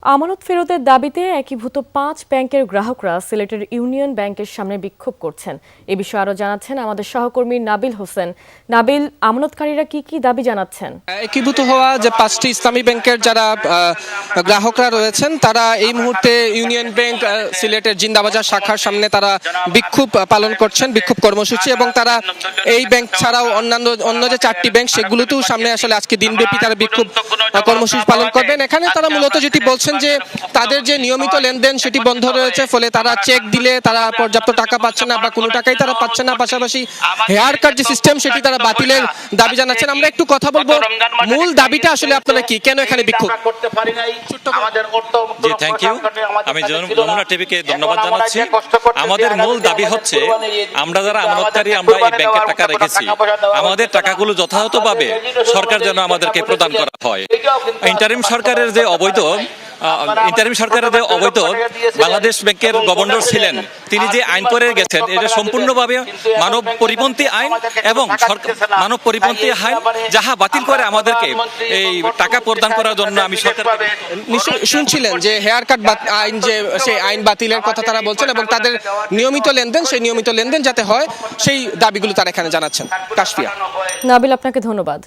আমানত ফেরতের দাবিতে একীভূত ৫ ব্যাংকের গ্রাহকরা সিলেটের ইউনিয়ন ব্যাংকের সামনে বিক্ষোভ করছেন। এ বিষয়ে আরো জানাচ্ছেন আমাদের সহকর্মী নাবিল হোসেন। নাবিল, আমানতকারীরা কি দাবি জানাচ্ছেন? একীভূত হওয়া যে ৫টি ইসলামী ব্যাংকের যারা গ্রাহকরা রয়েছেন তারা এই মুহূর্তে ইউনিয়ন ব্যাংক সিলেটের জিন্দাবাজার শাখার সামনে তারা বিক্ষোভ পালন করছেন, বিক্ষোভ কর্মসূচি, এবং তারা এই ব্যাংক ছাড়াও অন্য যে 4টি ব্যাংক সেগুলোতেও সামনে আসলে আজকে দিনব্যাপী তারা বিক্ষোভ কর্মসূচি পালন করবেন। এখানে তারা মূলত যেটি বলছেন যে তাদের যে নিয়মিত লেনদেন সেটি বন্ধ রয়েছে, ফলে তারা চেক দিলে তারা পর্যাপ্ত টাকা পাচ্ছে না বা কোনো টাকাই তারা পাচ্ছে না। পাশাপাশি হেয়ার কাট যে সিস্টেম সেটি তারা বাতিলের দাবি জানাচ্ছেন। আমরা একটু কথা বলবো, মূল দাবিটা আসলে আপনারা কি, কেন এখানে বিক্ষোভ? জি, থ্যাংক ইউ। আমি যমুনা টিভিকে ধন্যবাদ জানাচ্ছি। আমাদের মূল দাবি হচ্ছে আমরা যারা আমানতকারী, আমরা এই ব্যাংকের টাকা রেখেছি, আমাদের টাকাগুলো যথাযথভাবে সরকার যেন আমাদেরকে প্রদান করা হয়। ইন্টারিম সরকারের যে অবৈধ বাংলাদেশ ব্যাংকের গভর্নর ছিলেন, তিনি যে আইন করে গেছেন এটা সম্পূর্ণভাবে মানব পরিপন্থী আইন, এবং মানব পরিপন্থী আইন যাহা বাতিল করে আমাদেরকে এই টাকা প্রদান করার জন্য আমি সরকার শুনছিলেন যে হেয়ার কাট আইন, যে সেই আইন বাতিলের কথা তারা বলছেন, এবং তাদের নিয়মিত লেনদেন, সেই নিয়মিত লেনদেন যাতে হয় সেই দাবিগুলো তারা এখানে জানাচ্ছেন। কাশফিয়া। নাবিল, আপনাকে ধন্যবাদ।